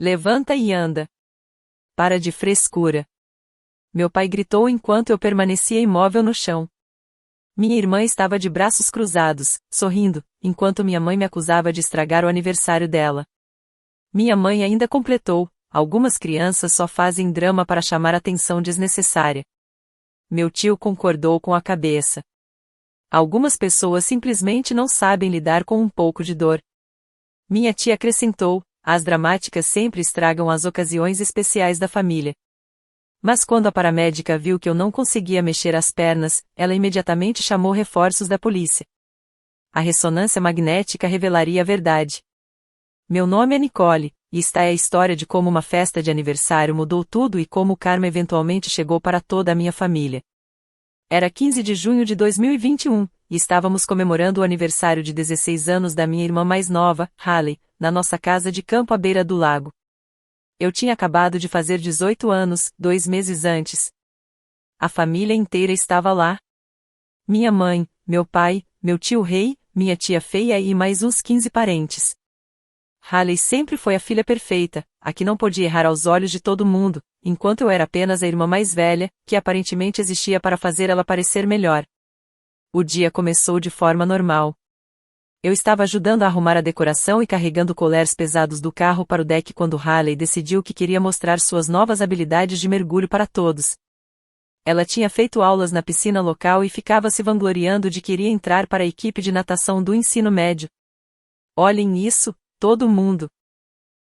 Levanta e anda. Para de frescura. Meu pai gritou enquanto eu permanecia imóvel no chão. Minha irmã estava de braços cruzados, sorrindo, enquanto minha mãe me acusava de estragar o aniversário dela. Minha mãe ainda completou: algumas crianças só fazem drama para chamar atenção desnecessária. Meu tio concordou com a cabeça. Algumas pessoas simplesmente não sabem lidar com um pouco de dor. Minha tia acrescentou: as dramáticas sempre estragam as ocasiões especiais da família. Mas quando a paramédica viu que eu não conseguia mexer as pernas, ela imediatamente chamou reforços da polícia. A ressonância magnética revelaria a verdade. Meu nome é Nicole, e esta é a história de como uma festa de aniversário mudou tudo e como o karma eventualmente chegou para toda a minha família. Era 15 de junho de 2021, e estávamos comemorando o aniversário de 16 anos da minha irmã mais nova, Hailey, na nossa casa de campo à beira do lago. Eu tinha acabado de fazer 18 anos, 2 meses antes. A família inteira estava lá. Minha mãe, meu pai, meu tio Rei, minha tia Feia e mais uns 15 parentes. Hailey sempre foi a filha perfeita, a que não podia errar aos olhos de todo mundo, enquanto eu era apenas a irmã mais velha, que aparentemente existia para fazer ela parecer melhor. O dia começou de forma normal. Eu estava ajudando a arrumar a decoração e carregando colãs pesados do carro para o deck quando Hailey decidiu que queria mostrar suas novas habilidades de mergulho para todos. Ela tinha feito aulas na piscina local e ficava se vangloriando de que iria entrar para a equipe de natação do ensino médio. Olhem isso, todo mundo!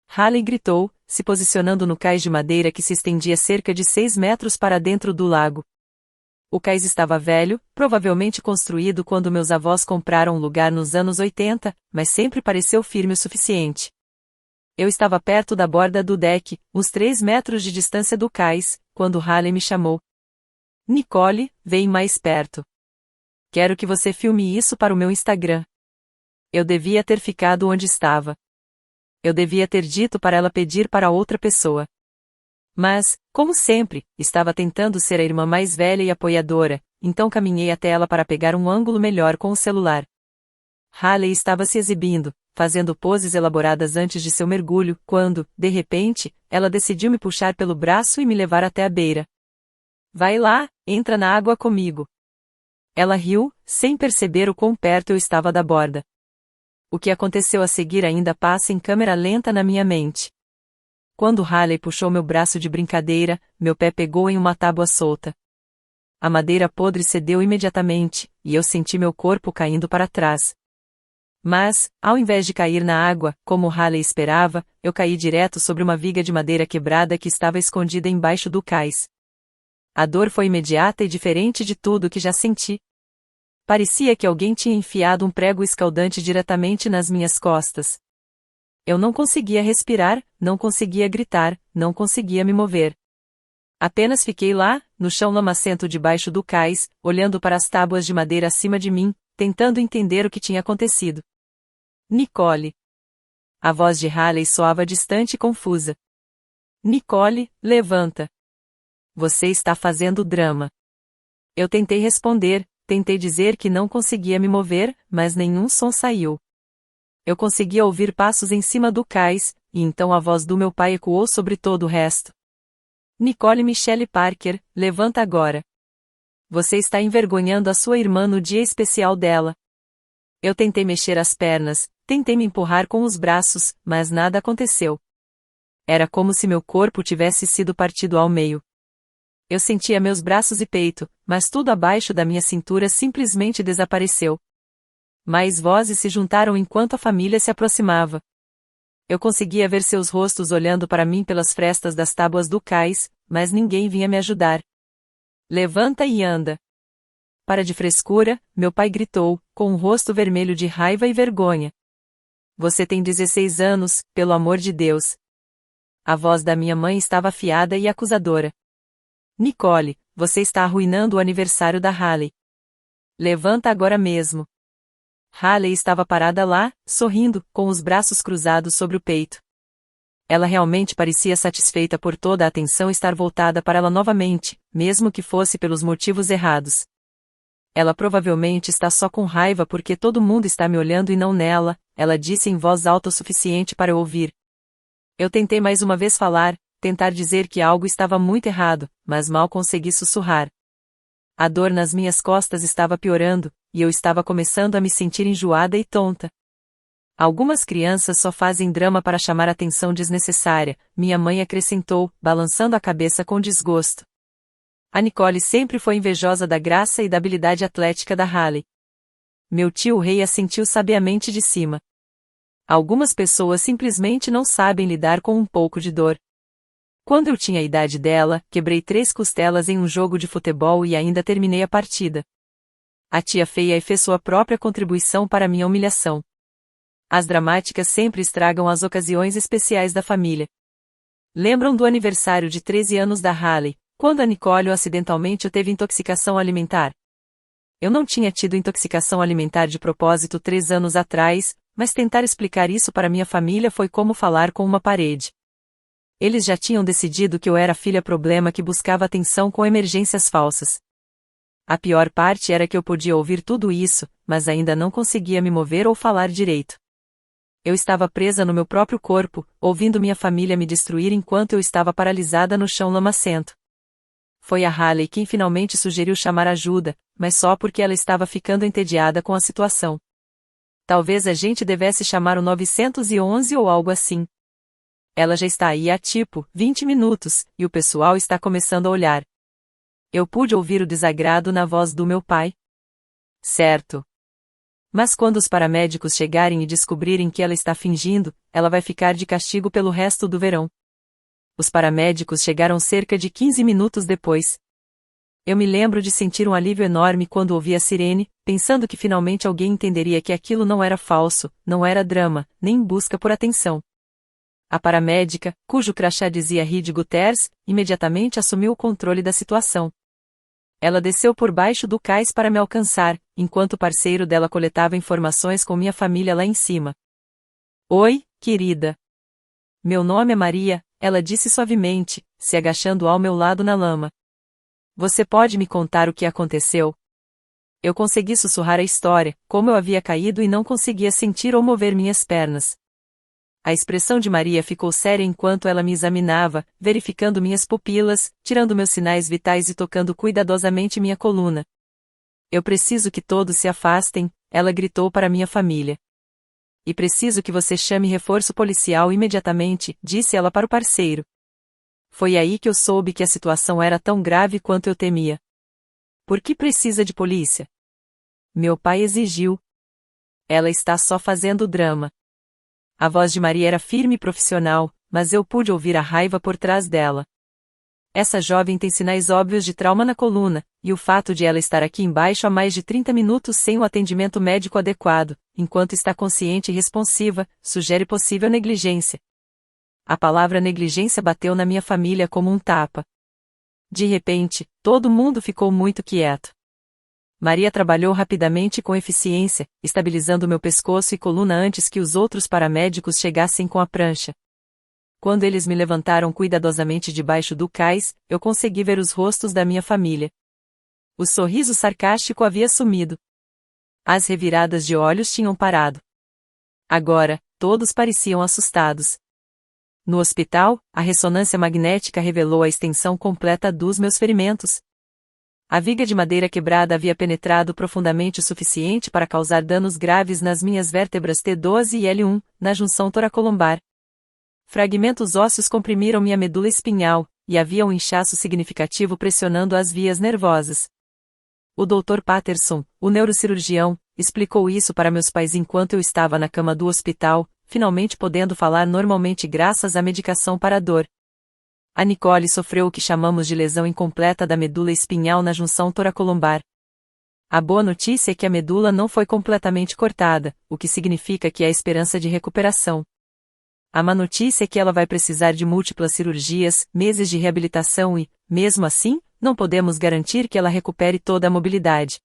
Hailey gritou, se posicionando no cais de madeira que se estendia cerca de 6 metros para dentro do lago. O cais estava velho, provavelmente construído quando meus avós compraram um lugar nos anos 80, mas sempre pareceu firme o suficiente. Eu estava perto da borda do deck, uns 3 metros de distância do cais, quando Hailey me chamou. Nicole, vem mais perto. Quero que você filme isso para o meu Instagram. Eu devia ter ficado onde estava. Eu devia ter dito para ela pedir para outra pessoa. Mas, como sempre, estava tentando ser a irmã mais velha e apoiadora, então caminhei até ela para pegar um ângulo melhor com o celular. Hailey estava se exibindo, fazendo poses elaboradas antes de seu mergulho, quando, de repente, ela decidiu me puxar pelo braço e me levar até a beira. Vai lá, entra na água comigo. Ela riu, sem perceber o quão perto eu estava da borda. O que aconteceu a seguir ainda passa em câmera lenta na minha mente. Quando Hailey puxou meu braço de brincadeira, meu pé pegou em uma tábua solta. A madeira podre cedeu imediatamente, e eu senti meu corpo caindo para trás. Mas, ao invés de cair na água, como Hailey esperava, eu caí direto sobre uma viga de madeira quebrada que estava escondida embaixo do cais. A dor foi imediata e diferente de tudo que já senti. Parecia que alguém tinha enfiado um prego escaldante diretamente nas minhas costas. Eu não conseguia respirar, não conseguia gritar, não conseguia me mover. Apenas fiquei lá, no chão lamacento debaixo do cais, olhando para as tábuas de madeira acima de mim, tentando entender o que tinha acontecido. Nicole. A voz de Hailey soava distante e confusa. Nicole, levanta. Você está fazendo drama. Eu tentei responder, tentei dizer que não conseguia me mover, mas nenhum som saiu. Eu conseguia ouvir passos em cima do cais, e então a voz do meu pai ecoou sobre todo o resto. Nicole Michelle Parker, levanta agora. Você está envergonhando a sua irmã no dia especial dela. Eu tentei mexer as pernas, tentei me empurrar com os braços, mas nada aconteceu. Era como se meu corpo tivesse sido partido ao meio. Eu sentia meus braços e peito, mas tudo abaixo da minha cintura simplesmente desapareceu. Mais vozes se juntaram enquanto a família se aproximava. Eu conseguia ver seus rostos olhando para mim pelas frestas das tábuas do cais, mas ninguém vinha me ajudar. Levanta e anda. Para de frescura, meu pai gritou, com um rosto vermelho de raiva e vergonha. Você tem 16 anos, pelo amor de Deus. A voz da minha mãe estava afiada e acusadora. Nicole, você está arruinando o aniversário da Hailey. Levanta agora mesmo. Hailey estava parada lá, sorrindo, com os braços cruzados sobre o peito. Ela realmente parecia satisfeita por toda a atenção estar voltada para ela novamente, mesmo que fosse pelos motivos errados. Ela provavelmente está só com raiva porque todo mundo está me olhando e não nela, ela disse em voz alta o suficiente para eu ouvir. Eu tentei mais uma vez falar, tentar dizer que algo estava muito errado, mas mal consegui sussurrar. A dor nas minhas costas estava piorando, e eu estava começando a me sentir enjoada e tonta. Algumas crianças só fazem drama para chamar atenção desnecessária, minha mãe acrescentou, balançando a cabeça com desgosto. A Nicole sempre foi invejosa da graça e da habilidade atlética da Hailey. Meu tio Rei assentiu sabiamente de cima. Algumas pessoas simplesmente não sabem lidar com um pouco de dor. Quando eu tinha a idade dela, quebrei 3 costelas em um jogo de futebol e ainda terminei a partida. A tia feia fez sua própria contribuição para minha humilhação. As dramáticas sempre estragam as ocasiões especiais da família. Lembram do aniversário de 13 anos da Hailey, quando a Nicole acidentalmente teve intoxicação alimentar? Eu não tinha tido intoxicação alimentar de propósito 3 anos atrás, mas tentar explicar isso para minha família foi como falar com uma parede. Eles já tinham decidido que eu era filha problema que buscava atenção com emergências falsas. A pior parte era que eu podia ouvir tudo isso, mas ainda não conseguia me mover ou falar direito. Eu estava presa no meu próprio corpo, ouvindo minha família me destruir enquanto eu estava paralisada no chão lamacento. Foi a Hailey quem finalmente sugeriu chamar ajuda, mas só porque ela estava ficando entediada com a situação. Talvez a gente devesse chamar o 911 ou algo assim. Ela já está aí há 20 minutos, e o pessoal está começando a olhar. Eu pude ouvir o desagrado na voz do meu pai. Certo. Mas quando os paramédicos chegarem e descobrirem que ela está fingindo, ela vai ficar de castigo pelo resto do verão. Os paramédicos chegaram cerca de 15 minutos depois. Eu me lembro de sentir um alívio enorme quando ouvi a sirene, pensando que finalmente alguém entenderia que aquilo não era falso, não era drama, nem busca por atenção. A paramédica, cujo crachá dizia Reed Guterres, imediatamente assumiu o controle da situação. Ela desceu por baixo do cais para me alcançar, enquanto o parceiro dela coletava informações com minha família lá em cima. Oi, querida. Meu nome é Maria, ela disse suavemente, se agachando ao meu lado na lama. Você pode me contar o que aconteceu? Eu consegui sussurrar a história, como eu havia caído e não conseguia sentir ou mover minhas pernas. A expressão de Maria ficou séria enquanto ela me examinava, verificando minhas pupilas, tirando meus sinais vitais e tocando cuidadosamente minha coluna. Eu preciso que todos se afastem, ela gritou para minha família. E preciso que você chame reforço policial imediatamente, disse ela para o parceiro. Foi aí que eu soube que a situação era tão grave quanto eu temia. Por que precisa de polícia? Meu pai exigiu. Ela está só fazendo drama. A voz de Maria era firme e profissional, mas eu pude ouvir a raiva por trás dela. Essa jovem tem sinais óbvios de trauma na coluna, e o fato de ela estar aqui embaixo há mais de 30 minutos sem o atendimento médico adequado, enquanto está consciente e responsiva, sugere possível negligência. A palavra negligência bateu na minha família como um tapa. De repente, todo mundo ficou muito quieto. Maria trabalhou rapidamente e com eficiência, estabilizando meu pescoço e coluna antes que os outros paramédicos chegassem com a prancha. Quando eles me levantaram cuidadosamente debaixo do cais, eu consegui ver os rostos da minha família. O sorriso sarcástico havia sumido. As reviradas de olhos tinham parado. Agora, todos pareciam assustados. No hospital, a ressonância magnética revelou a extensão completa dos meus ferimentos. A viga de madeira quebrada havia penetrado profundamente o suficiente para causar danos graves nas minhas vértebras T12 e L1, na junção toracolombar. Fragmentos ósseos comprimiram minha medula espinhal, e havia um inchaço significativo pressionando as vias nervosas. O Dr. Patterson, o neurocirurgião, explicou isso para meus pais enquanto eu estava na cama do hospital, finalmente podendo falar normalmente graças à medicação para a dor. A Nicole sofreu o que chamamos de lesão incompleta da medula espinhal na junção toracolombar. A boa notícia é que a medula não foi completamente cortada, o que significa que há esperança de recuperação. A má notícia é que ela vai precisar de múltiplas cirurgias, meses de reabilitação e, mesmo assim, não podemos garantir que ela recupere toda a mobilidade.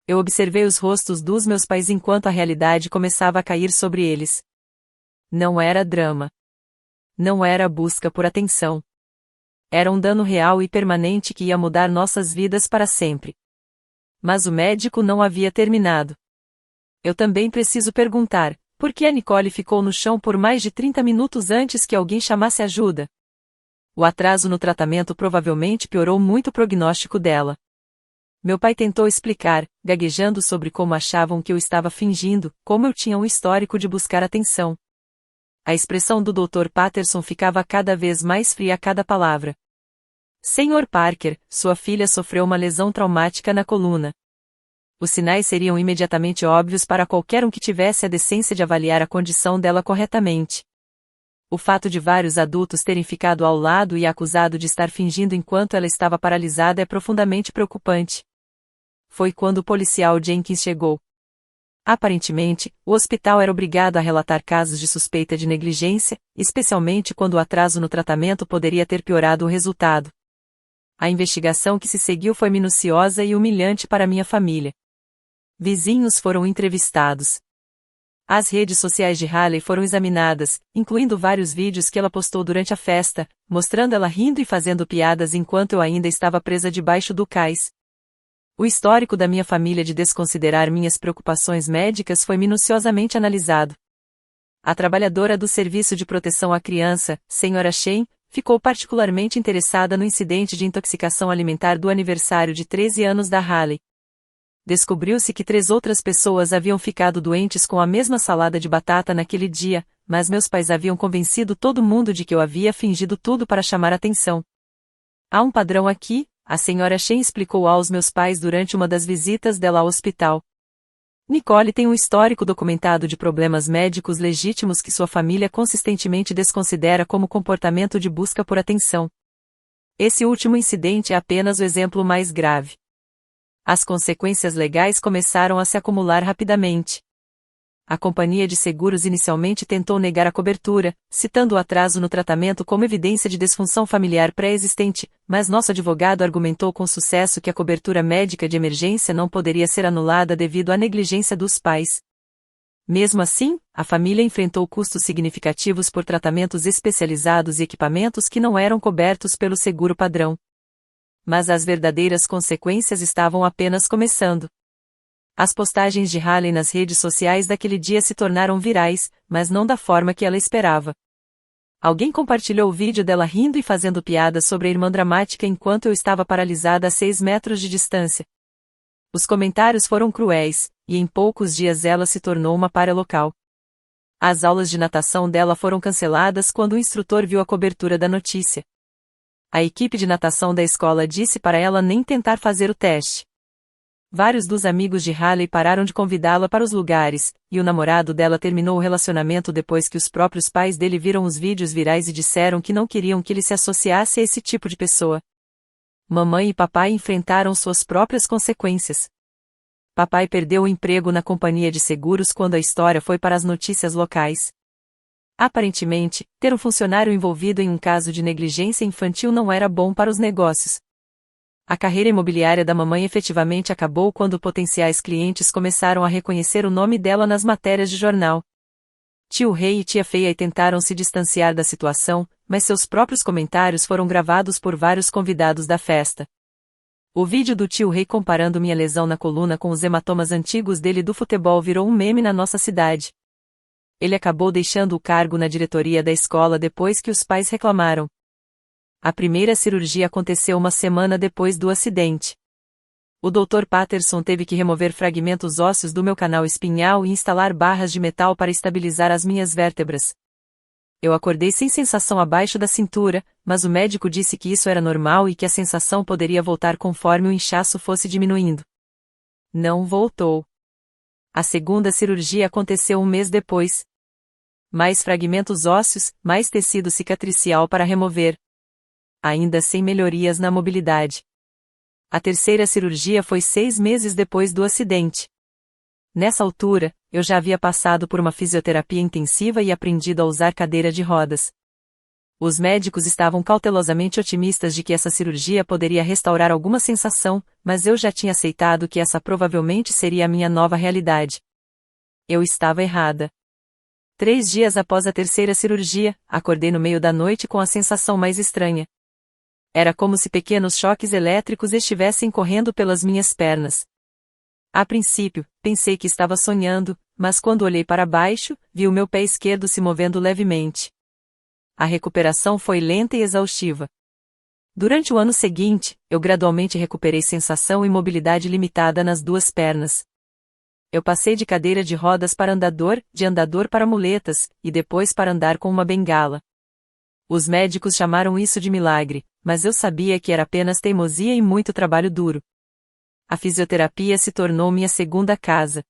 Eu observei os rostos dos meus pais enquanto a realidade começava a cair sobre eles. Não era drama. Não era busca por atenção. Era um dano real e permanente que ia mudar nossas vidas para sempre. Mas o médico não havia terminado. Eu também preciso perguntar, Por que a Nicole ficou no chão por mais de 30 minutos antes que alguém chamasse ajuda? O atraso no tratamento provavelmente piorou muito o prognóstico dela. Meu pai tentou explicar, gaguejando sobre como achavam que eu estava fingindo, como eu tinha um histórico de buscar atenção. A expressão do Dr. Patterson ficava cada vez mais fria a cada palavra. Sr. Parker, sua filha sofreu uma lesão traumática na coluna. Os sinais seriam imediatamente óbvios para qualquer um que tivesse a decência de avaliar a condição dela corretamente. O fato de vários adultos terem ficado ao lado e a acusado de estar fingindo enquanto ela estava paralisada é profundamente preocupante. Foi quando o policial Jenkins chegou. Aparentemente, o hospital era obrigado a relatar casos de suspeita de negligência, especialmente quando o atraso no tratamento poderia ter piorado o resultado. A investigação que se seguiu foi minuciosa e humilhante para minha família. Vizinhos foram entrevistados. As redes sociais de Haley foram examinadas, incluindo vários vídeos que ela postou durante a festa, mostrando ela rindo e fazendo piadas enquanto eu ainda estava presa debaixo do cais. O histórico da minha família de desconsiderar minhas preocupações médicas foi minuciosamente analisado. A trabalhadora do Serviço de Proteção à Criança, Sra. Shane, ficou particularmente interessada no incidente de intoxicação alimentar do aniversário de 13 anos da Haley. Descobriu-se que 3 outras pessoas haviam ficado doentes com a mesma salada de batata naquele dia, mas meus pais haviam convencido todo mundo de que eu havia fingido tudo para chamar atenção. Há um padrão aqui, a Sra. Shane explicou aos meus pais durante uma das visitas dela ao hospital. Nicole tem um histórico documentado de problemas médicos legítimos que sua família consistentemente desconsidera como comportamento de busca por atenção. Esse último incidente é apenas o exemplo mais grave. As consequências legais começaram a se acumular rapidamente. A companhia de seguros inicialmente tentou negar a cobertura, citando o atraso no tratamento como evidência de disfunção familiar pré-existente, mas nosso advogado argumentou com sucesso que a cobertura médica de emergência não poderia ser anulada devido à negligência dos pais. Mesmo assim, a família enfrentou custos significativos por tratamentos especializados e equipamentos que não eram cobertos pelo seguro padrão. Mas as verdadeiras consequências estavam apenas começando. As postagens de Haley nas redes sociais daquele dia se tornaram virais, mas não da forma que ela esperava. Alguém compartilhou o vídeo dela rindo e fazendo piadas sobre a irmã dramática enquanto eu estava paralisada a 6 metros de distância. Os comentários foram cruéis, e em poucos dias ela se tornou uma pária local. As aulas de natação dela foram canceladas quando o instrutor viu a cobertura da notícia. A equipe de natação da escola disse para ela nem tentar fazer o teste. Vários dos amigos de Haley pararam de convidá-la para os lugares, e o namorado dela terminou o relacionamento depois que os próprios pais dele viram os vídeos virais e disseram que não queriam que ele se associasse a esse tipo de pessoa. Mamãe e papai enfrentaram suas próprias consequências. Papai perdeu o emprego na companhia de seguros quando a história foi para as notícias locais. Aparentemente, ter um funcionário envolvido em um caso de negligência infantil não era bom para os negócios. A carreira imobiliária da mamãe efetivamente acabou quando potenciais clientes começaram a reconhecer o nome dela nas matérias de jornal. Tio Ray e tia Feia tentaram se distanciar da situação, mas seus próprios comentários foram gravados por vários convidados da festa. O vídeo do tio Ray comparando minha lesão na coluna com os hematomas antigos dele do futebol virou um meme na nossa cidade. Ele acabou deixando o cargo na diretoria da escola depois que os pais reclamaram. A primeira cirurgia aconteceu uma semana depois do acidente. O Dr. Patterson teve que remover fragmentos ósseos do meu canal espinhal e instalar barras de metal para estabilizar as minhas vértebras. Eu acordei sem sensação abaixo da cintura, mas o médico disse que isso era normal e que a sensação poderia voltar conforme o inchaço fosse diminuindo. Não voltou. A segunda cirurgia aconteceu um mês depois. Mais fragmentos ósseos, mais tecido cicatricial para remover. Ainda sem melhorias na mobilidade. A terceira cirurgia foi 6 meses depois do acidente. Nessa altura, eu já havia passado por uma fisioterapia intensiva e aprendido a usar cadeira de rodas. Os médicos estavam cautelosamente otimistas de que essa cirurgia poderia restaurar alguma sensação, mas eu já tinha aceitado que essa provavelmente seria a minha nova realidade. Eu estava errada. 3 dias após a terceira cirurgia, acordei no meio da noite com a sensação mais estranha. Era como se pequenos choques elétricos estivessem correndo pelas minhas pernas. A princípio, pensei que estava sonhando, mas quando olhei para baixo, vi o meu pé esquerdo se movendo levemente. A recuperação foi lenta e exaustiva. Durante o ano seguinte, eu gradualmente recuperei sensação e mobilidade limitada nas duas pernas. Eu passei de cadeira de rodas para andador, de andador para muletas, e depois para andar com uma bengala. Os médicos chamaram isso de milagre, mas eu sabia que era apenas teimosia e muito trabalho duro. A fisioterapia se tornou minha segunda casa.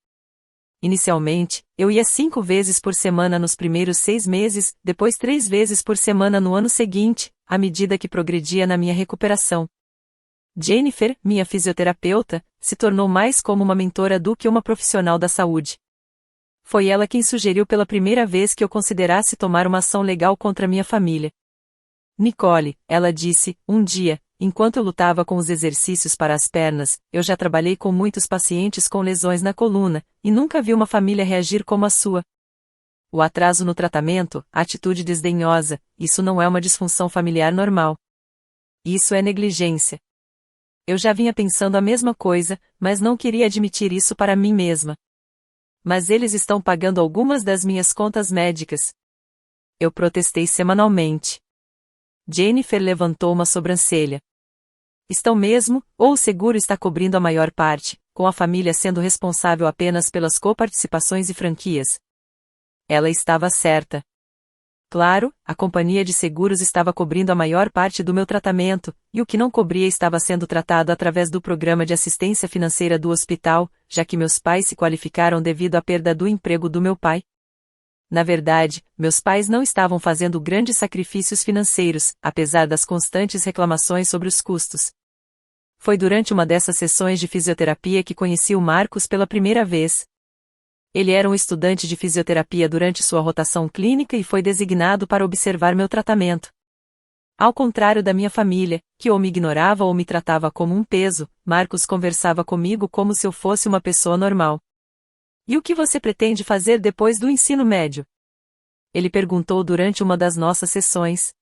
Inicialmente, eu ia 5 vezes por semana nos primeiros 6 meses, depois 3 vezes por semana no ano seguinte, à medida que progredia na minha recuperação. Jennifer, minha fisioterapeuta, se tornou mais como uma mentora do que uma profissional da saúde. Foi ela quem sugeriu pela primeira vez que eu considerasse tomar uma ação legal contra minha família. Nicole, ela disse, um dia, enquanto eu lutava com os exercícios para as pernas, eu já trabalhei com muitos pacientes com lesões na coluna, e nunca vi uma família reagir como a sua. O atraso no tratamento, a atitude desdenhosa, isso não é uma disfunção familiar normal. Isso é negligência. Eu já vinha pensando a mesma coisa, mas não queria admitir isso para mim mesma. Mas eles estão pagando algumas das minhas contas médicas. Eu protestei semanalmente. Jennifer levantou uma sobrancelha. Estão mesmo, ou o seguro está cobrindo a maior parte, com a família sendo responsável apenas pelas coparticipações e franquias. Ela estava certa. Claro, a companhia de seguros estava cobrindo a maior parte do meu tratamento, e o que não cobria estava sendo tratado através do programa de assistência financeira do hospital, já que meus pais se qualificaram devido à perda do emprego do meu pai. Na verdade, meus pais não estavam fazendo grandes sacrifícios financeiros, apesar das constantes reclamações sobre os custos. Foi durante uma dessas sessões de fisioterapia que conheci o Marcos pela primeira vez. Ele era um estudante de fisioterapia durante sua rotação clínica e foi designado para observar meu tratamento. Ao contrário da minha família, que ou me ignorava ou me tratava como um peso, Marcos conversava comigo como se eu fosse uma pessoa normal. E o que você pretende fazer depois do ensino médio? Ele perguntou durante uma das nossas sessões.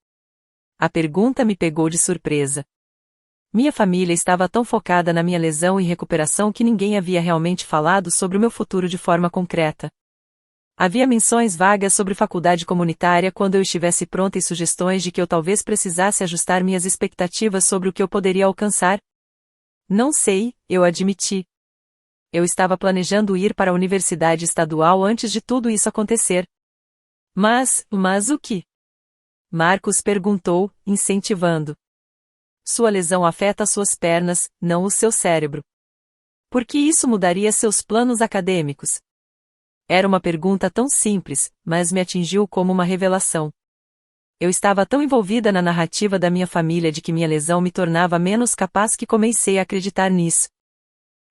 A pergunta me pegou de surpresa. Minha família estava tão focada na minha lesão e recuperação que ninguém havia realmente falado sobre o meu futuro de forma concreta. Havia menções vagas sobre faculdade comunitária quando eu estivesse pronta e sugestões de que eu talvez precisasse ajustar minhas expectativas sobre o que eu poderia alcançar. Não sei, eu admiti. Eu estava planejando ir para a universidade estadual antes de tudo isso acontecer. Mas o que? Marcos perguntou, incentivando. Sua lesão afeta suas pernas, não o seu cérebro. Por que isso mudaria seus planos acadêmicos? Era uma pergunta tão simples, mas me atingiu como uma revelação. Eu estava tão envolvida na narrativa da minha família de que minha lesão me tornava menos capaz que comecei a acreditar nisso.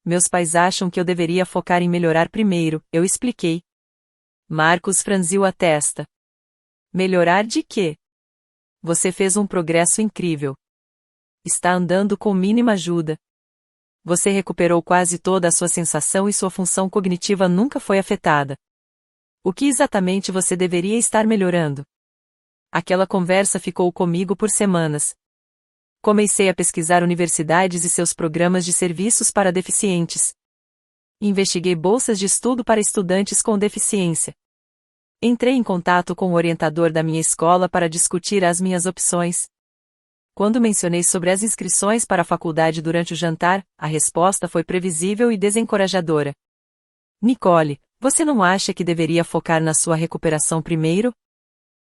Meus pais acham que eu deveria focar em melhorar primeiro, eu expliquei. Marcos franziu a testa. Melhorar de quê? Você fez um progresso incrível. Está andando com mínima ajuda. Você recuperou quase toda a sua sensação e sua função cognitiva nunca foi afetada. O que exatamente você deveria estar melhorando? Aquela conversa ficou comigo por semanas. Comecei a pesquisar universidades e seus programas de serviços para deficientes. Investiguei bolsas de estudo para estudantes com deficiência. Entrei em contato com o orientador da minha escola para discutir as minhas opções. Quando mencionei sobre as inscrições para a faculdade durante o jantar, a resposta foi previsível e desencorajadora. Nicole, você não acha que deveria focar na sua recuperação primeiro?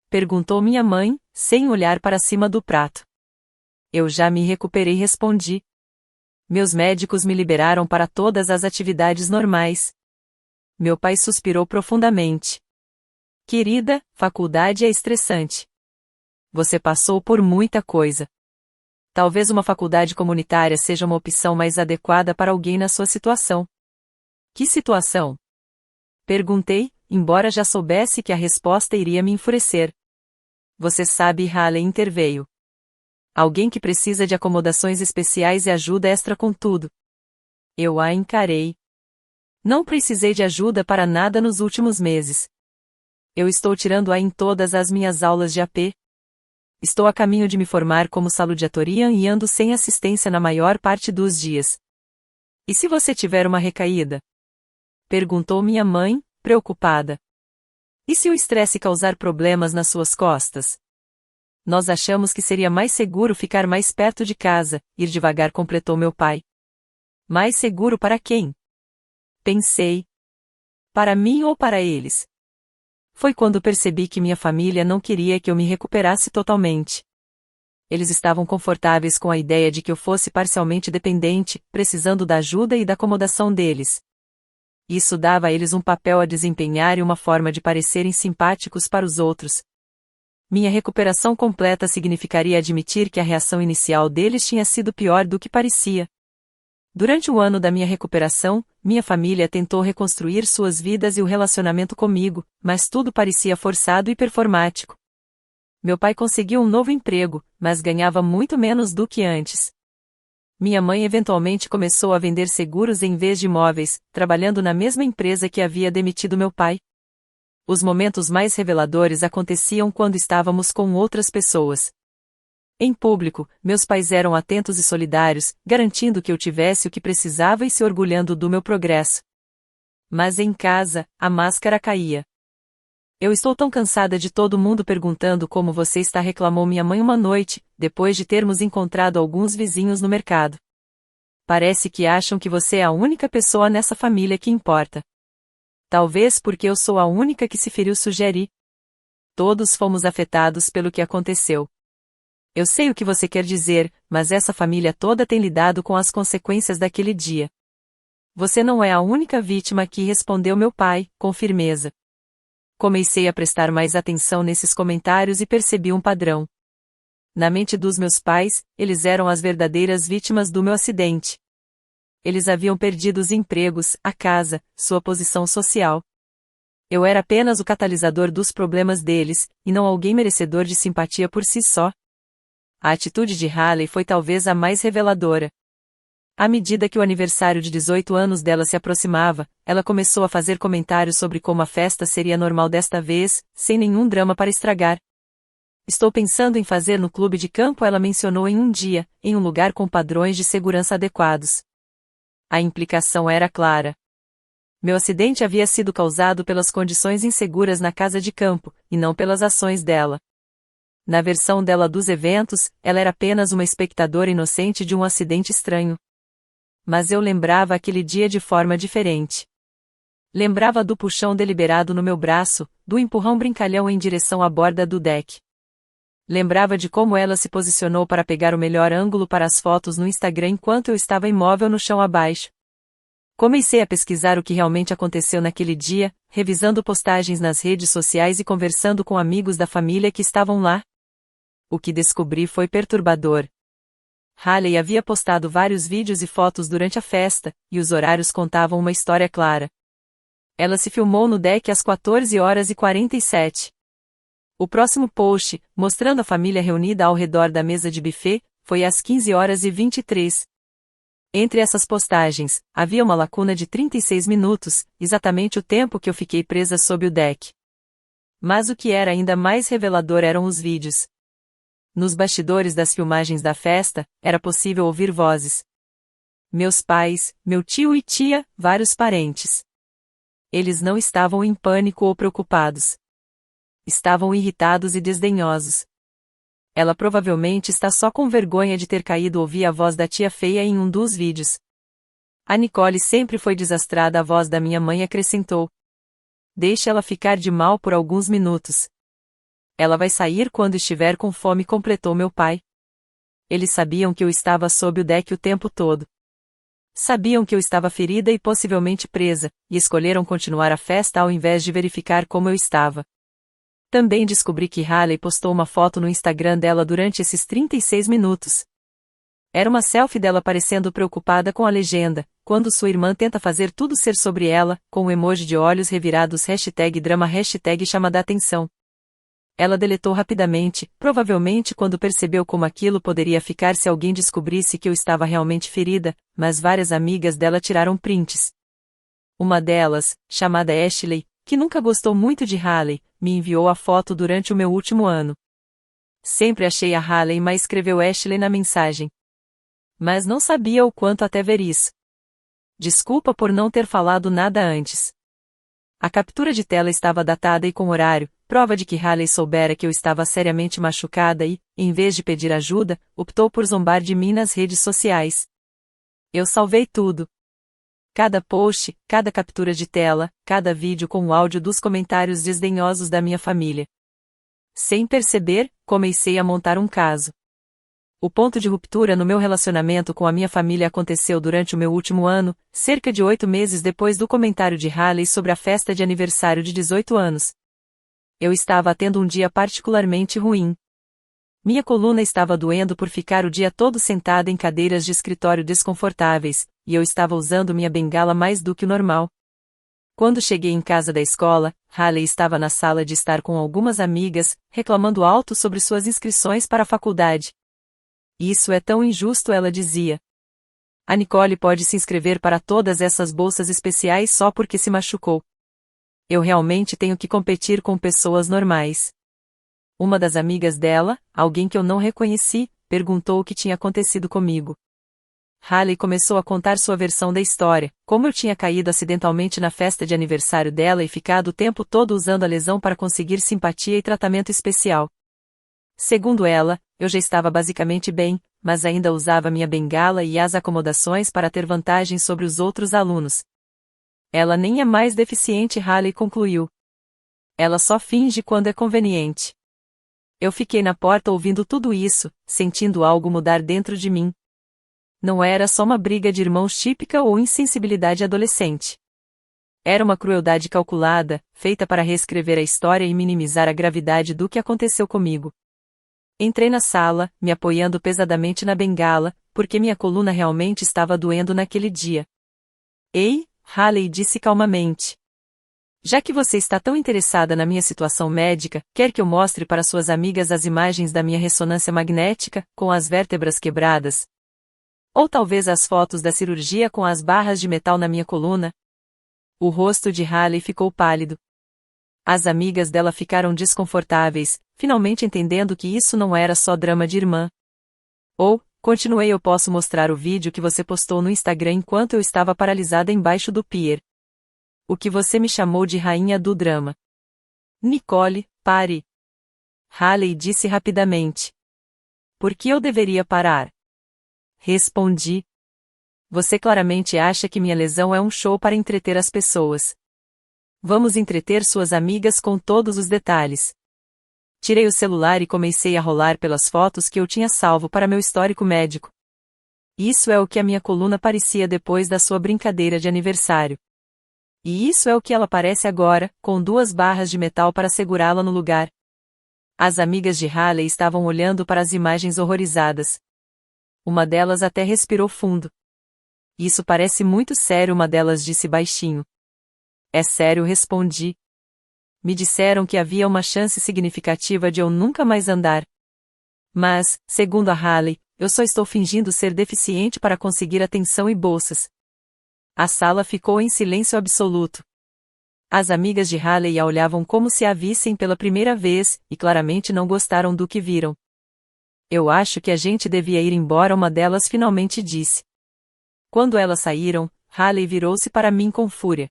Perguntou minha mãe, sem olhar para cima do prato. Eu já me recuperei e respondi. Meus médicos me liberaram para todas as atividades normais. Meu pai suspirou profundamente. Querida, faculdade é estressante. Você passou por muita coisa. Talvez uma faculdade comunitária seja uma opção mais adequada para alguém na sua situação. Que situação? Perguntei, embora já soubesse que a resposta iria me enfurecer. Você sabe, Haley interveio. Alguém que precisa de acomodações especiais e ajuda extra com tudo. Eu a encarei. Não precisei de ajuda para nada nos últimos meses. Eu estou tirando-a em todas as minhas aulas de AP. Estou a caminho de me formar como salutatorian e ando sem assistência na maior parte dos dias. E se você tiver uma recaída? Perguntou minha mãe, preocupada. E se o estresse causar problemas nas suas costas? Nós achamos que seria mais seguro ficar mais perto de casa, ir devagar, completou meu pai. Mais seguro para quem? Pensei. Para mim ou para eles? Foi quando percebi que minha família não queria que eu me recuperasse totalmente. Eles estavam confortáveis com a ideia de que eu fosse parcialmente dependente, precisando da ajuda e da acomodação deles. Isso dava a eles um papel a desempenhar e uma forma de parecerem simpáticos para os outros. Minha recuperação completa significaria admitir que a reação inicial deles tinha sido pior do que parecia. Durante o ano da minha recuperação, minha família tentou reconstruir suas vidas e o relacionamento comigo, mas tudo parecia forçado e performático. Meu pai conseguiu um novo emprego, mas ganhava muito menos do que antes. Minha mãe eventualmente começou a vender seguros em vez de imóveis, trabalhando na mesma empresa que havia demitido meu pai. Os momentos mais reveladores aconteciam quando estávamos com outras pessoas. Em público, meus pais eram atentos e solidários, garantindo que eu tivesse o que precisava e se orgulhando do meu progresso. Mas em casa, a máscara caía. Eu estou tão cansada de todo mundo perguntando como você está, reclamou minha mãe uma noite, depois de termos encontrado alguns vizinhos no mercado. Parece que acham que você é a única pessoa nessa família que importa. Talvez porque eu sou a única que se feriu, sugeri. Todos fomos afetados pelo que aconteceu. Eu sei o que você quer dizer, mas essa família toda tem lidado com as consequências daquele dia. Você não é a única vítima aqui, respondeu meu pai, com firmeza. Comecei a prestar mais atenção nesses comentários e percebi um padrão. Na mente dos meus pais, eles eram as verdadeiras vítimas do meu acidente. Eles haviam perdido os empregos, a casa, sua posição social. Eu era apenas o catalisador dos problemas deles, e não alguém merecedor de simpatia por si só. A atitude de Haley foi talvez a mais reveladora. À medida que o aniversário de 18 anos dela se aproximava, ela começou a fazer comentários sobre como a festa seria normal desta vez, sem nenhum drama para estragar. Estou pensando em fazer no clube de campo, ela mencionou em um dia, em um lugar com padrões de segurança adequados. A implicação era clara. Meu acidente havia sido causado pelas condições inseguras na casa de campo, e não pelas ações dela. Na versão dela dos eventos, ela era apenas uma espectadora inocente de um acidente estranho. Mas eu lembrava aquele dia de forma diferente. Lembrava do puxão deliberado no meu braço, do empurrão brincalhão em direção à borda do deck. Lembrava de como ela se posicionou para pegar o melhor ângulo para as fotos no Instagram enquanto eu estava imóvel no chão abaixo. Comecei a pesquisar o que realmente aconteceu naquele dia, revisando postagens nas redes sociais e conversando com amigos da família que estavam lá. O que descobri foi perturbador. Haley havia postado vários vídeos e fotos durante a festa, e os horários contavam uma história clara. Ela se filmou no deck às 14h47. O próximo post, mostrando a família reunida ao redor da mesa de buffet, foi às 15h23. Entre essas postagens, havia uma lacuna de 36 minutos, exatamente o tempo que eu fiquei presa sob o deck. Mas o que era ainda mais revelador eram os vídeos. Nos bastidores das filmagens da festa, era possível ouvir vozes. Meus pais, meu tio e tia, vários parentes. Eles não estavam em pânico ou preocupados. Estavam irritados e desdenhosos. Ela provavelmente está só com vergonha de ter caído, ouvi a voz da tia feia em um dos vídeos. A Nicole sempre foi desastrada, a voz da minha mãe acrescentou. Deixe ela ficar de mal por alguns minutos. Ela vai sair quando estiver com fome, completou meu pai. Eles sabiam que eu estava sob o deck o tempo todo. Sabiam que eu estava ferida e possivelmente presa, e escolheram continuar a festa ao invés de verificar como eu estava. Também descobri que Haley postou uma foto no Instagram dela durante esses 36 minutos. Era uma selfie dela parecendo preocupada com a legenda, quando sua irmã tenta fazer tudo ser sobre ela, com o emoji de olhos revirados #drama #chamada atenção. Ela deletou rapidamente, provavelmente quando percebeu como aquilo poderia ficar se alguém descobrisse que eu estava realmente ferida, mas várias amigas dela tiraram prints. Uma delas, chamada Ashley, que nunca gostou muito de Haley, me enviou a foto durante o meu último ano. Sempre achei a Haley, mas escreveu Ashley na mensagem. Mas não sabia o quanto até ver isso. Desculpa por não ter falado nada antes. A captura de tela estava datada e com horário, prova de que Haley soubera que eu estava seriamente machucada e, em vez de pedir ajuda, optou por zombar de mim nas redes sociais. Eu salvei tudo. Cada post, cada captura de tela, cada vídeo com o áudio dos comentários desdenhosos da minha família. Sem perceber, comecei a montar um caso. O ponto de ruptura no meu relacionamento com a minha família aconteceu durante o meu último ano, cerca de 8 meses depois do comentário de Haley sobre a festa de aniversário de 18 anos. Eu estava tendo um dia particularmente ruim. Minha coluna estava doendo por ficar o dia todo sentada em cadeiras de escritório desconfortáveis, e eu estava usando minha bengala mais do que o normal. Quando cheguei em casa da escola, Haley estava na sala de estar com algumas amigas, reclamando alto sobre suas inscrições para a faculdade. Isso é tão injusto, ela dizia. A Nicole pode se inscrever para todas essas bolsas especiais só porque se machucou. Eu realmente tenho que competir com pessoas normais. Uma das amigas dela, alguém que eu não reconheci, perguntou o que tinha acontecido comigo. Haley começou a contar sua versão da história, como eu tinha caído acidentalmente na festa de aniversário dela e ficado o tempo todo usando a lesão para conseguir simpatia e tratamento especial. Segundo ela, eu já estava basicamente bem, mas ainda usava minha bengala e as acomodações para ter vantagem sobre os outros alunos. Ela nem é mais deficiente, Haley concluiu. Ela só finge quando é conveniente. Eu fiquei na porta ouvindo tudo isso, sentindo algo mudar dentro de mim. Não era só uma briga de irmãos típica ou insensibilidade adolescente. Era uma crueldade calculada, feita para reescrever a história e minimizar a gravidade do que aconteceu comigo. Entrei na sala, me apoiando pesadamente na bengala, porque minha coluna realmente estava doendo naquele dia. Ei, Haley disse calmamente. Já que você está tão interessada na minha situação médica, quer que eu mostre para suas amigas as imagens da minha ressonância magnética, com as vértebras quebradas? Ou talvez as fotos da cirurgia com as barras de metal na minha coluna? O rosto de Haley ficou pálido. As amigas dela ficaram desconfortáveis, finalmente entendendo que isso não era só drama de irmã. Continuei, eu posso mostrar o vídeo que você postou no Instagram enquanto eu estava paralisada embaixo do pier. O que você me chamou de rainha do drama. Nicole, pare. Haley disse rapidamente. Por que eu deveria parar? Respondi. Você claramente acha que minha lesão é um show para entreter as pessoas. Vamos entreter suas amigas com todos os detalhes. Tirei o celular e comecei a rolar pelas fotos que eu tinha salvo para meu histórico médico. Isso é o que a minha coluna parecia depois da sua brincadeira de aniversário. E isso é o que ela parece agora, com 2 barras de metal para segurá-la no lugar. As amigas de Haley estavam olhando para as imagens horrorizadas. Uma delas até respirou fundo. Isso parece muito sério, uma delas disse baixinho. É sério, respondi. Me disseram que havia uma chance significativa de eu nunca mais andar. Mas, segundo a Haley, eu só estou fingindo ser deficiente para conseguir atenção e bolsas. A sala ficou em silêncio absoluto. As amigas de Haley a olhavam como se a vissem pela primeira vez, e claramente não gostaram do que viram. Eu acho que a gente devia ir embora, uma delas finalmente disse. Quando elas saíram, Haley virou-se para mim com fúria.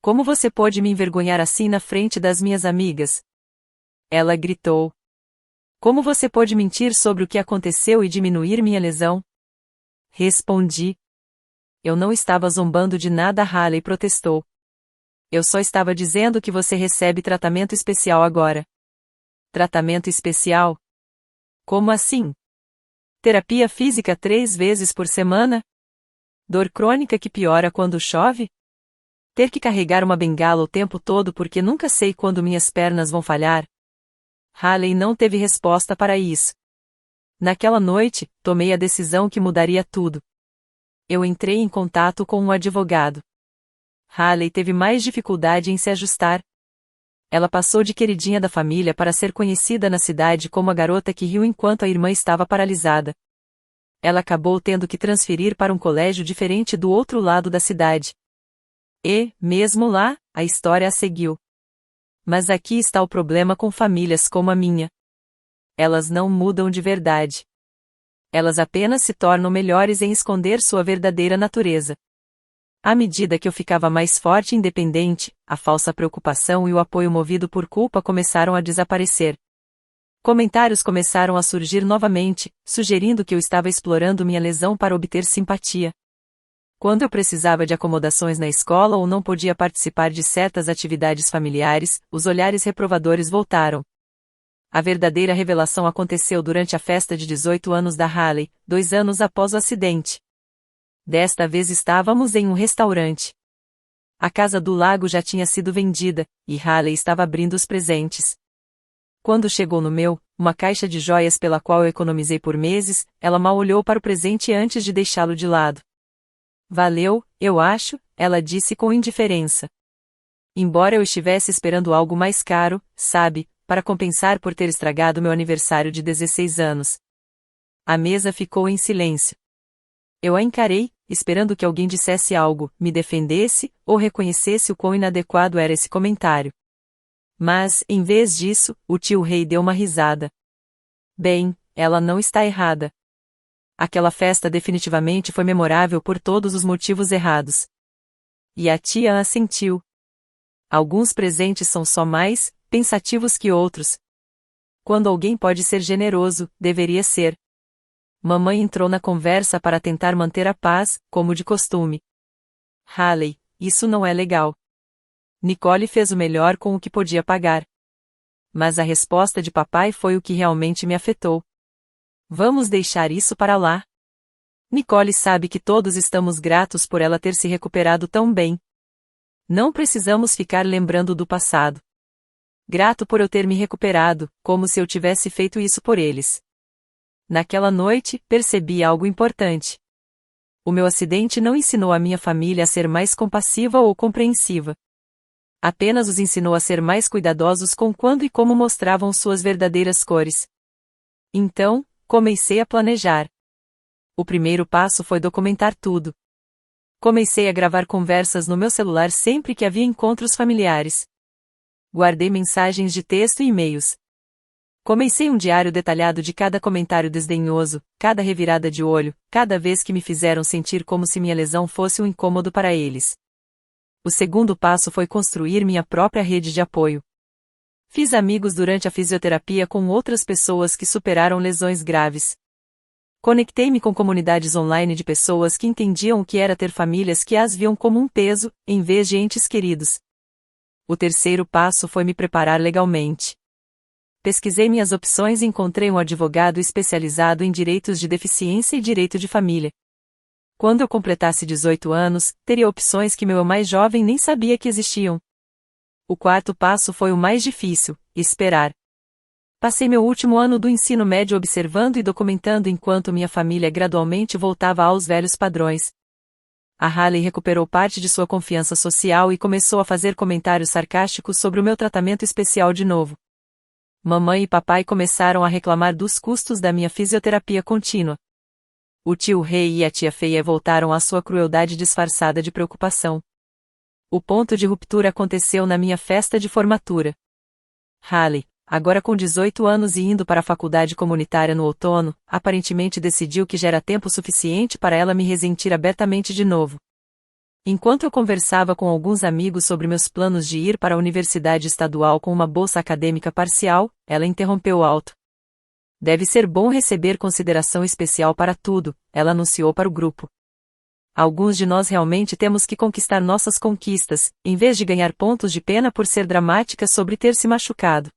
Como você pode me envergonhar assim na frente das minhas amigas? Ela gritou. Como você pode mentir sobre o que aconteceu e diminuir minha lesão? Respondi. Eu não estava zombando de nada, Haley protestou. Eu só estava dizendo que você recebe tratamento especial agora. Tratamento especial? Como assim? Terapia física 3 vezes por semana? Dor crônica que piora quando chove? Ter que carregar uma bengala o tempo todo porque nunca sei quando minhas pernas vão falhar? Haley não teve resposta para isso. Naquela noite, tomei a decisão que mudaria tudo. Eu entrei em contato com um advogado. Haley teve mais dificuldade em se ajustar. Ela passou de queridinha da família para ser conhecida na cidade como a garota que riu enquanto a irmã estava paralisada. Ela acabou tendo que transferir para um colégio diferente do outro lado da cidade. E, mesmo lá, a história a seguiu. Mas aqui está o problema com famílias como a minha. Elas não mudam de verdade. Elas apenas se tornam melhores em esconder sua verdadeira natureza. À medida que eu ficava mais forte e independente, a falsa preocupação e o apoio movido por culpa começaram a desaparecer. Comentários começaram a surgir novamente, sugerindo que eu estava explorando minha lesão para obter simpatia. Quando eu precisava de acomodações na escola ou não podia participar de certas atividades familiares, os olhares reprovadores voltaram. A verdadeira revelação aconteceu durante a festa de 18 anos da Hayley, 2 anos após o acidente. Desta vez estávamos em um restaurante. A casa do lago já tinha sido vendida, e Hayley estava abrindo os presentes. Quando chegou no meu, uma caixa de joias pela qual eu economizei por meses, ela mal olhou para o presente antes de deixá-lo de lado. Valeu, eu acho, ela disse com indiferença. Embora eu estivesse esperando algo mais caro, sabe, para compensar por ter estragado meu aniversário de 16 anos. A mesa ficou em silêncio. Eu a encarei, esperando que alguém dissesse algo, me defendesse, ou reconhecesse o quão inadequado era esse comentário. Mas, em vez disso, o tio Rei deu uma risada. Bem, ela não está errada. Aquela festa definitivamente foi memorável por todos os motivos errados. E a tia assentiu. Alguns presentes são só mais pensativos que outros. Quando alguém pode ser generoso, deveria ser. Mamãe entrou na conversa para tentar manter a paz, como de costume. Hayley, isso não é legal. Nicole fez o melhor com o que podia pagar. Mas a resposta de papai foi o que realmente me afetou. Vamos deixar isso para lá. Nicole sabe que todos estamos gratos por ela ter se recuperado tão bem. Não precisamos ficar lembrando do passado. Grato por eu ter me recuperado, como se eu tivesse feito isso por eles. Naquela noite, percebi algo importante. O meu acidente não ensinou a minha família a ser mais compassiva ou compreensiva. Apenas os ensinou a ser mais cuidadosos com quando e como mostravam suas verdadeiras cores. Então, comecei a planejar. O primeiro passo foi documentar tudo. Comecei a gravar conversas no meu celular sempre que havia encontros familiares. Guardei mensagens de texto e e-mails. Comecei um diário detalhado de cada comentário desdenhoso, cada revirada de olho, cada vez que me fizeram sentir como se minha lesão fosse um incômodo para eles. O segundo passo foi construir minha própria rede de apoio. Fiz amigos durante a fisioterapia com outras pessoas que superaram lesões graves. Conectei-me com comunidades online de pessoas que entendiam o que era ter famílias que as viam como um peso, em vez de entes queridos. O terceiro passo foi me preparar legalmente. Pesquisei minhas opções e encontrei um advogado especializado em direitos de deficiência e direito de família. Quando eu completasse 18 anos, teria opções que meu eu mais jovem nem sabia que existiam. O quarto passo foi o mais difícil: esperar. Passei meu último ano do ensino médio observando e documentando enquanto minha família gradualmente voltava aos velhos padrões. A Hayley recuperou parte de sua confiança social e começou a fazer comentários sarcásticos sobre o meu tratamento especial de novo. Mamãe e papai começaram a reclamar dos custos da minha fisioterapia contínua. O tio Rei e a tia Feia voltaram à sua crueldade disfarçada de preocupação. O ponto de ruptura aconteceu na minha festa de formatura. Hayley, agora com 18 anos e indo para a faculdade comunitária no outono, aparentemente decidiu que já era tempo suficiente para ela me ressentir abertamente de novo. Enquanto eu conversava com alguns amigos sobre meus planos de ir para a universidade estadual com uma bolsa acadêmica parcial, ela interrompeu alto. Deve ser bom receber consideração especial para tudo, ela anunciou para o grupo. Alguns de nós realmente temos que conquistar nossas conquistas, em vez de ganhar pontos de pena por ser dramática sobre ter se machucado.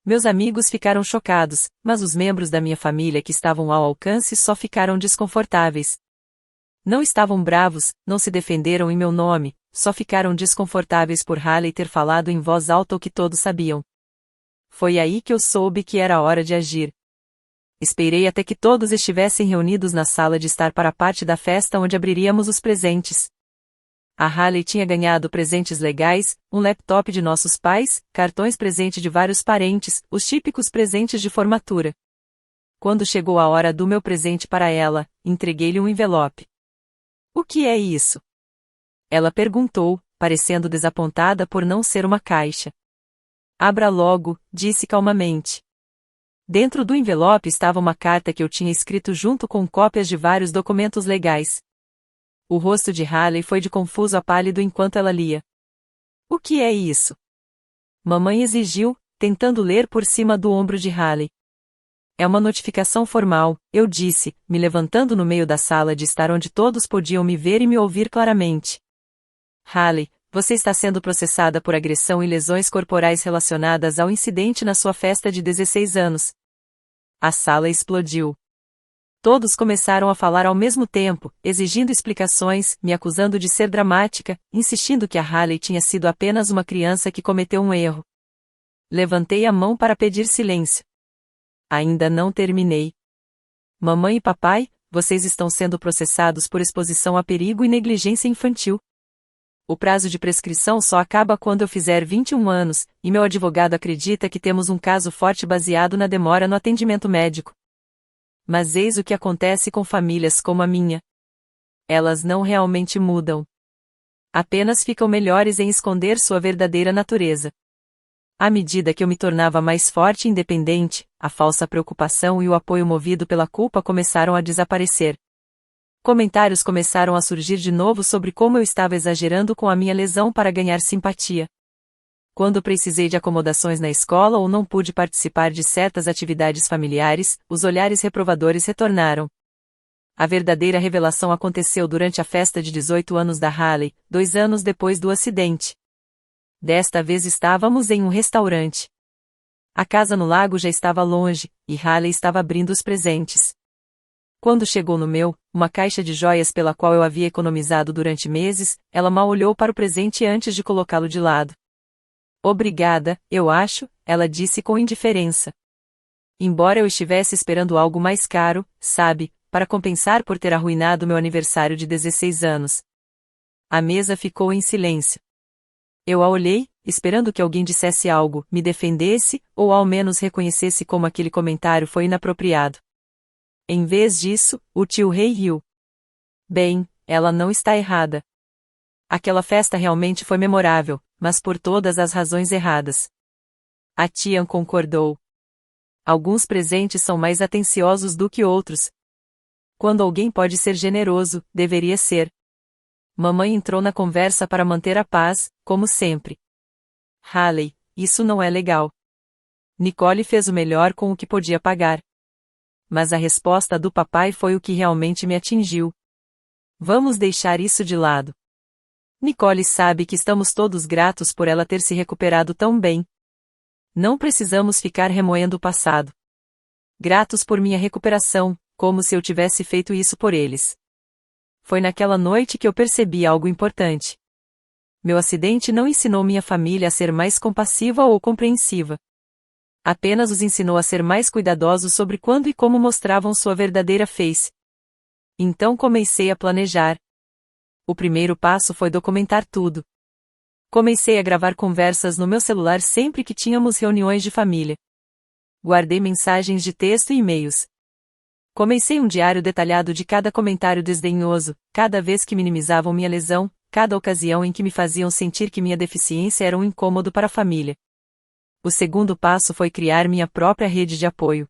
Meus amigos ficaram chocados, mas os membros da minha família que estavam ao alcance só ficaram desconfortáveis. Não estavam bravos, não se defenderam em meu nome, só ficaram desconfortáveis por Hayley ter falado em voz alta o que todos sabiam. Foi aí que eu soube que era hora de agir. Esperei até que todos estivessem reunidos na sala de estar para a parte da festa onde abriríamos os presentes. A Hayley tinha ganhado presentes legais, um laptop de nossos pais, cartões presente de vários parentes, os típicos presentes de formatura. Quando chegou a hora do meu presente para ela, entreguei-lhe um envelope. O que é isso? Ela perguntou, parecendo desapontada por não ser uma caixa. Abra logo, disse calmamente. Dentro do envelope estava uma carta que eu tinha escrito junto com cópias de vários documentos legais. O rosto de Haley foi de confuso a pálido enquanto ela lia. O que é isso? Mamãe exigiu, tentando ler por cima do ombro de Haley. É uma notificação formal, eu disse, me levantando no meio da sala de estar onde todos podiam me ver e me ouvir claramente. Haley, você está sendo processada por agressão e lesões corporais relacionadas ao incidente na sua festa de 16 anos. A sala explodiu. Todos começaram a falar ao mesmo tempo, exigindo explicações, me acusando de ser dramática, insistindo que a Haley tinha sido apenas uma criança que cometeu um erro. Levantei a mão para pedir silêncio. Ainda não terminei. Mamãe e papai, vocês estão sendo processados por exposição a perigo e negligência infantil. O prazo de prescrição só acaba quando eu fizer 21 anos, e meu advogado acredita que temos um caso forte baseado na demora no atendimento médico. Mas eis o que acontece com famílias como a minha. Elas não realmente mudam. Apenas ficam melhores em esconder sua verdadeira natureza. À medida que eu me tornava mais forte e independente, a falsa preocupação e o apoio movido pela culpa começaram a desaparecer. Comentários começaram a surgir de novo sobre como eu estava exagerando com a minha lesão para ganhar simpatia. Quando precisei de acomodações na escola ou não pude participar de certas atividades familiares, os olhares reprovadores retornaram. A verdadeira revelação aconteceu durante a festa de 18 anos da Haley, 2 anos depois do acidente. Desta vez estávamos em um restaurante. A casa no lago já estava longe, e Haley estava abrindo os presentes. Quando chegou no meu, uma caixa de joias pela qual eu havia economizado durante meses, ela mal olhou para o presente antes de colocá-lo de lado. Obrigada, eu acho, ela disse com indiferença. Embora eu estivesse esperando algo mais caro, sabe, para compensar por ter arruinado meu aniversário de 16 anos. A mesa ficou em silêncio. Eu a olhei, esperando que alguém dissesse algo, me defendesse, ou ao menos reconhecesse como aquele comentário foi inapropriado. Em vez disso, o tio Rei riu. Bem, ela não está errada. Aquela festa realmente foi memorável, mas por todas as razões erradas. A tia concordou. Alguns presentes são mais atenciosos do que outros. Quando alguém pode ser generoso, deveria ser. Mamãe entrou na conversa para manter a paz, como sempre. Haley, isso não é legal. Nicole fez o melhor com o que podia pagar. Mas a resposta do papai foi o que realmente me atingiu. Vamos deixar isso de lado. Nicole sabe que estamos todos gratos por ela ter se recuperado tão bem. Não precisamos ficar remoendo o passado. Gratos por minha recuperação, como se eu tivesse feito isso por eles. Foi naquela noite que eu percebi algo importante. Meu acidente não ensinou minha família a ser mais compassiva ou compreensiva. Apenas os ensinou a ser mais cuidadosos sobre quando e como mostravam sua verdadeira face. Então comecei a planejar. O primeiro passo foi documentar tudo. Comecei a gravar conversas no meu celular sempre que tínhamos reuniões de família. Guardei mensagens de texto e e-mails. Comecei um diário detalhado de cada comentário desdenhoso, cada vez que minimizavam minha lesão, cada ocasião em que me faziam sentir que minha deficiência era um incômodo para a família. O segundo passo foi criar minha própria rede de apoio.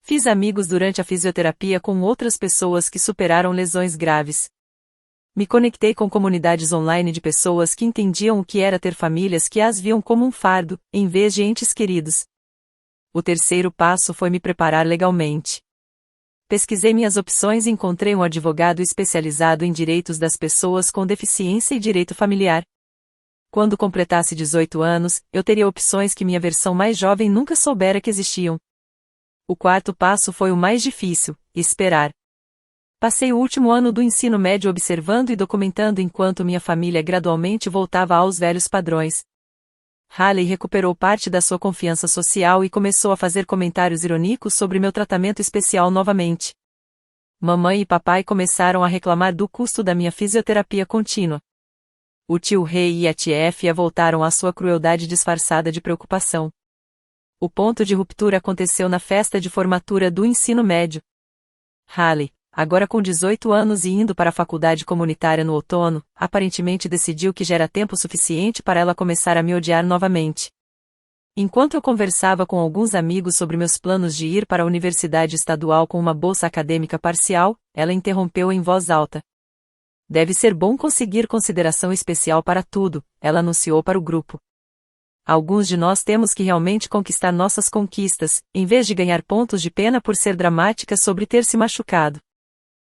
Fiz amigos durante a fisioterapia com outras pessoas que superaram lesões graves. Me conectei com comunidades online de pessoas que entendiam o que era ter famílias que as viam como um fardo, em vez de entes queridos. O terceiro passo foi me preparar legalmente. Pesquisei minhas opções e encontrei um advogado especializado em direitos das pessoas com deficiência e direito familiar. Quando completasse 18 anos, eu teria opções que minha versão mais jovem nunca soubera que existiam. O quarto passo foi o mais difícil: esperar. Passei o último ano do ensino médio observando e documentando enquanto minha família gradualmente voltava aos velhos padrões. Haley recuperou parte da sua confiança social e começou a fazer comentários irônicos sobre meu tratamento especial novamente. Mamãe e papai começaram a reclamar do custo da minha fisioterapia contínua. O tio Rei e a tia Fia voltaram à sua crueldade disfarçada de preocupação. O ponto de ruptura aconteceu na festa de formatura do ensino médio. Haley, agora com 18 anos e indo para a faculdade comunitária no outono, aparentemente decidiu que já era tempo suficiente para ela começar a me odiar novamente. Enquanto eu conversava com alguns amigos sobre meus planos de ir para a universidade estadual com uma bolsa acadêmica parcial, ela interrompeu em voz alta. Deve ser bom conseguir consideração especial para tudo, ela anunciou para o grupo. Alguns de nós temos que realmente conquistar nossas conquistas, em vez de ganhar pontos de pena por ser dramática sobre ter se machucado.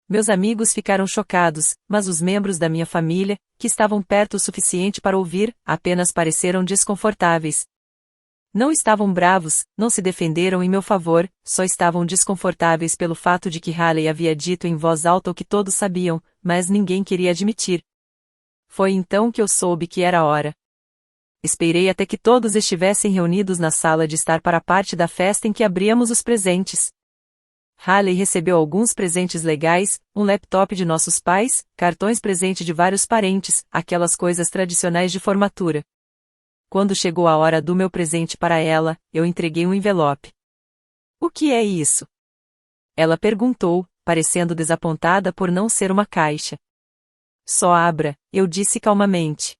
Meus amigos ficaram chocados, mas os membros da minha família, que estavam perto o suficiente para ouvir, apenas pareceram desconfortáveis. Não estavam bravos, não se defenderam em meu favor, só estavam desconfortáveis pelo fato de que Haley havia dito em voz alta o que todos sabiam, mas ninguém queria admitir. Foi então que eu soube que era a hora. Esperei até que todos estivessem reunidos na sala de estar para a parte da festa em que abríamos os presentes. Haley recebeu alguns presentes legais, um laptop de nossos pais, cartões presente de vários parentes, aquelas coisas tradicionais de formatura. Quando chegou a hora do meu presente para ela, eu entreguei um envelope. O que é isso? Ela perguntou, parecendo desapontada por não ser uma caixa. Só abra, eu disse calmamente.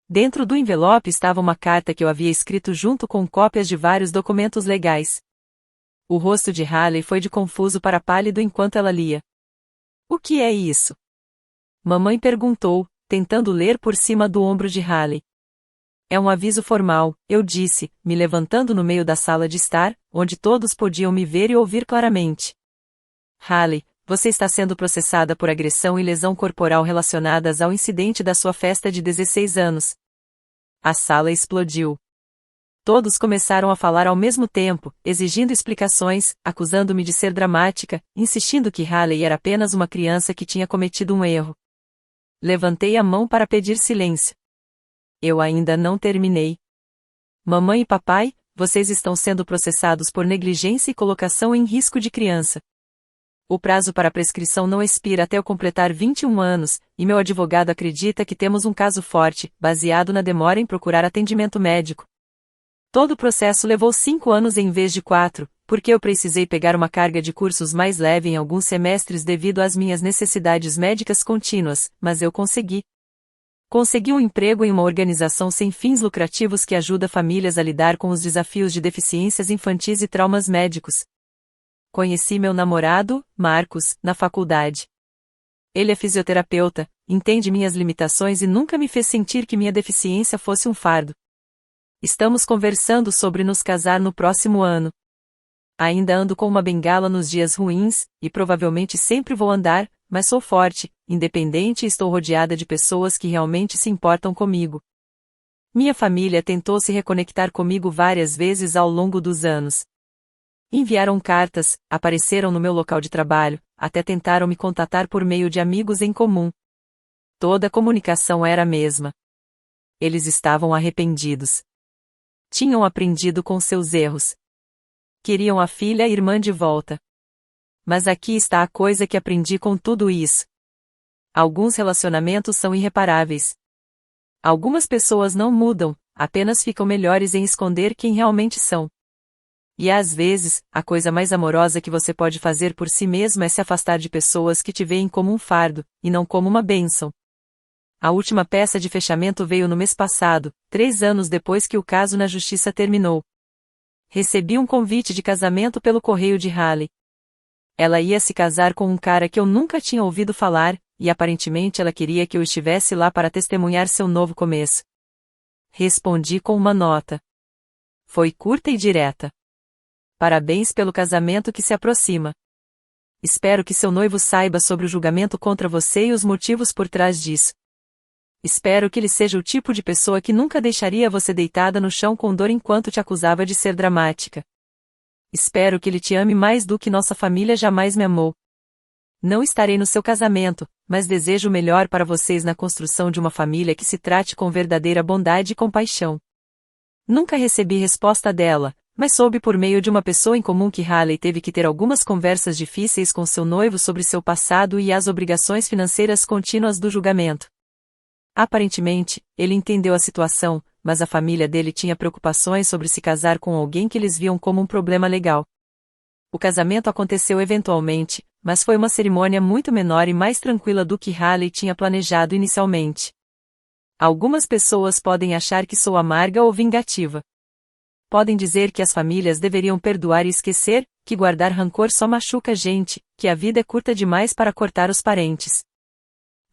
Dentro do envelope estava uma carta que eu havia escrito junto com cópias de vários documentos legais. O rosto de Haley foi de confuso para pálido enquanto ela lia. O que é isso? Mamãe perguntou, tentando ler por cima do ombro de Haley. É um aviso formal, eu disse, me levantando no meio da sala de estar, onde todos podiam me ver e ouvir claramente. Haley, você está sendo processada por agressão e lesão corporal relacionadas ao incidente da sua festa de 16 anos. A sala explodiu. Todos começaram a falar ao mesmo tempo, exigindo explicações, acusando-me de ser dramática, insistindo que Haley era apenas uma criança que tinha cometido um erro. Levantei a mão para pedir silêncio. Eu ainda não terminei. Mamãe e papai, vocês estão sendo processados por negligência e colocação em risco de criança. O prazo para prescrição não expira até eu completar 21 anos, e meu advogado acredita que temos um caso forte, baseado na demora em procurar atendimento médico. Todo o processo levou 5 anos em vez de 4, porque eu precisei pegar uma carga de cursos mais leve em alguns semestres devido às minhas necessidades médicas contínuas, mas eu consegui. Consegui um emprego em uma organização sem fins lucrativos que ajuda famílias a lidar com os desafios de deficiências infantis e traumas médicos. Conheci meu namorado, Marcos, na faculdade. Ele é fisioterapeuta, entende minhas limitações e nunca me fez sentir que minha deficiência fosse um fardo. Estamos conversando sobre nos casar no próximo ano. Ainda ando com uma bengala nos dias ruins, e provavelmente sempre vou andar, mas sou forte, independente e estou rodeada de pessoas que realmente se importam comigo. Minha família tentou se reconectar comigo várias vezes ao longo dos anos. Enviaram cartas, apareceram no meu local de trabalho, até tentaram me contatar por meio de amigos em comum. Toda a comunicação era a mesma. Eles estavam arrependidos. Tinham aprendido com seus erros. Queriam a filha e irmã de volta. Mas aqui está a coisa que aprendi com tudo isso. Alguns relacionamentos são irreparáveis. Algumas pessoas não mudam, apenas ficam melhores em esconder quem realmente são. E às vezes, a coisa mais amorosa que você pode fazer por si mesmo é se afastar de pessoas que te veem como um fardo, e não como uma bênção. A última peça de fechamento veio no mês passado, 3 anos depois que o caso na justiça terminou. Recebi um convite de casamento pelo correio de Haley. Ela ia se casar com um cara que eu nunca tinha ouvido falar, e aparentemente ela queria que eu estivesse lá para testemunhar seu novo começo. Respondi com uma nota. Foi curta e direta. Parabéns pelo casamento que se aproxima. Espero que seu noivo saiba sobre o julgamento contra você e os motivos por trás disso. Espero que ele seja o tipo de pessoa que nunca deixaria você deitada no chão com dor enquanto te acusava de ser dramática. Espero que ele te ame mais do que nossa família jamais me amou. Não estarei no seu casamento, mas desejo o melhor para vocês na construção de uma família que se trate com verdadeira bondade e compaixão. Nunca recebi resposta dela, mas soube por meio de uma pessoa em comum que Haley teve que ter algumas conversas difíceis com seu noivo sobre seu passado e as obrigações financeiras contínuas do julgamento. Aparentemente, ele entendeu a situação, mas a família dele tinha preocupações sobre se casar com alguém que eles viam como um problema legal. O casamento aconteceu eventualmente, mas foi uma cerimônia muito menor e mais tranquila do que Haley tinha planejado inicialmente. Algumas pessoas podem achar que sou amarga ou vingativa. Podem dizer que as famílias deveriam perdoar e esquecer, que guardar rancor só machuca a gente, que a vida é curta demais para cortar os parentes.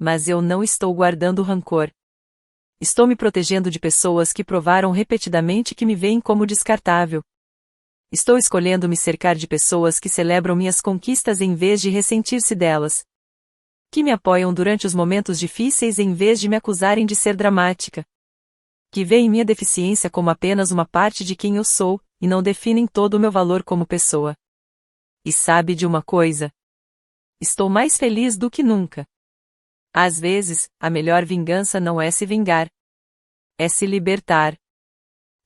Mas eu não estou guardando rancor. Estou me protegendo de pessoas que provaram repetidamente que me veem como descartável. Estou escolhendo me cercar de pessoas que celebram minhas conquistas em vez de ressentir-se delas. Que me apoiam durante os momentos difíceis em vez de me acusarem de ser dramática. Que veem minha deficiência como apenas uma parte de quem eu sou, e não definem todo o meu valor como pessoa. E sabe de uma coisa? Estou mais feliz do que nunca. Às vezes, a melhor vingança não é se vingar. É se libertar.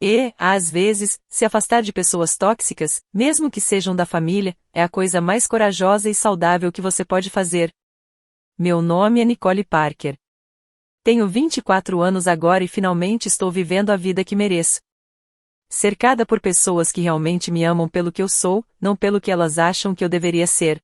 E, às vezes, se afastar de pessoas tóxicas, mesmo que sejam da família, é a coisa mais corajosa e saudável que você pode fazer. Meu nome é Nicole Parker. Tenho 24 anos agora e finalmente estou vivendo a vida que mereço. Cercada por pessoas que realmente me amam pelo que eu sou, não pelo que elas acham que eu deveria ser.